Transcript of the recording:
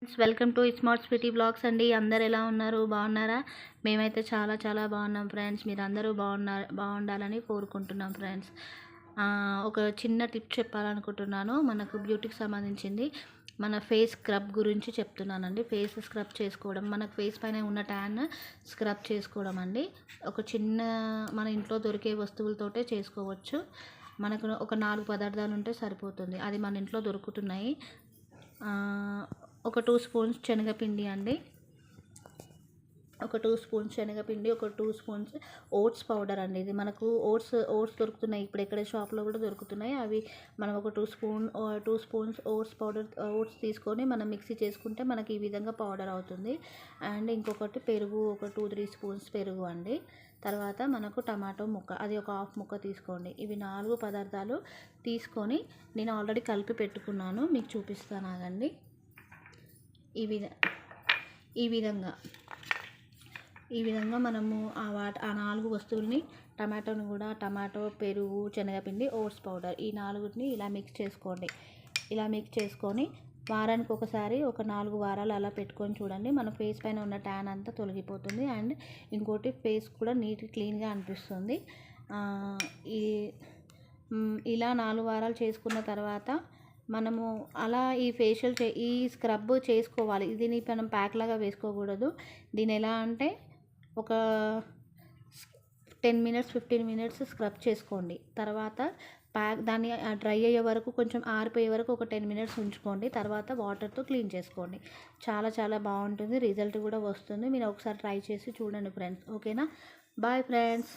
Welcome to smart sweety blogs అండి. అందరు ఎలా ఉన్నారు? బాగున్నారా? మేమైతే చాలా చాలా బాగున్నాం ఫ్రెండ్స్. మీరు అందరూ బాగుండాలని కోరుకుంటున్నాం ఫ్రెండ్స్. ఒక చిన్న టిప్ చెప్పాలనుకుంటున్నాను. మనకు బ్యూటీకి సంబంధించింది. మన ఫేస్ స్క్రబ్ గురించి చెప్తున్నానండి. ఫేస్ స్క్రబ్ చేసుకోవడం, మనకు ఫేస్ పైన ఉన్న ట్యాన్ స్క్రబ్ చేసుకోవడం అండి. ఒక చిన్న మన ఇంట్లో దొరికే వస్తువులతోటే చేసుకోవచ్చు. మనకు ఒక 4 పదార్థాలు ఉంటే సరిపోతుంది. అది మన ఇంట్లో దొరుకుతున్నాయి. ఒక 2 స్పూన్స్ శనగపిండి అండి, ఒక 2 స్పూన్స్ శనగపిండి, ఒక 2 స్పూన్స్ ఓట్స్ పౌడర్ అండి. ఇది మనకు ఓట్స్ దొరుకుతున్నాయి. ఇప్పుడు ఎక్కడ షాప్లో కూడా దొరుకుతున్నాయి. అవి మనం ఒక 2 స్పూన్స్ ఓట్స్ తీసుకొని మనం మిక్సీ చేసుకుంటే మనకి ఈ విధంగా పౌడర్ అవుతుంది. అండ్ ఇంకొకటి పెరుగు, ఒక 2-3 స్పూన్స్ పెరుగు అండి. తర్వాత మనకు టమాటో ముక్క, అది ఒక హాఫ్ ముక్క తీసుకోండి. ఇవి 4 పదార్థాలు తీసుకొని నేను ఆల్రెడీ కలిపి పెట్టుకున్నాను, మీకు చూపిస్తాను ఆగండి. ఈ విధంగా మనము ఆ 4 వస్తువుల్ని, టమాటో, పెరుగు, శనగపిండి, ఓట్స్ పౌడర్, ఈ 4ని ఇలా మిక్స్ చేసుకోండి. ఇలా మిక్స్ చేసుకొని వారానికి ఒకసారి ఒక 4 వారాలు అలా పెట్టుకొని చూడండి. మన ఫేస్ పైన ఉన్న ట్యాన్ అంతా తొలగిపోతుంది. అండ్ ఇంకోటి, ఫేస్ కూడా క్లీన్గా అనిపిస్తుంది. ఇలా 4 వారాలు చేసుకున్న తర్వాత మనము అలా ఈ స్క్రబ్ చేసుకోవాలి. దీన్ని మనం ప్యాక్ లాగా వేసుకోకూడదు. దీని ఎలా అంటే ఒక 10 మినిట్స్ 15 మినిట్స్ స్క్రబ్ చేసుకోండి. తర్వాత దాన్ని డ్రై అయ్యే వరకు, కొంచెం ఆరిపోయే వరకు ఒక 10 మినిట్స్ ఉంచుకోండి. తర్వాత వాటర్తో క్లీన్ చేసుకోండి. చాలా చాలా బాగుంటుంది, రిజల్ట్ కూడా వస్తుంది. మీరు ఒకసారి ట్రై చేసి చూడండి ఫ్రెండ్స్. ఓకేనా? Bye friends.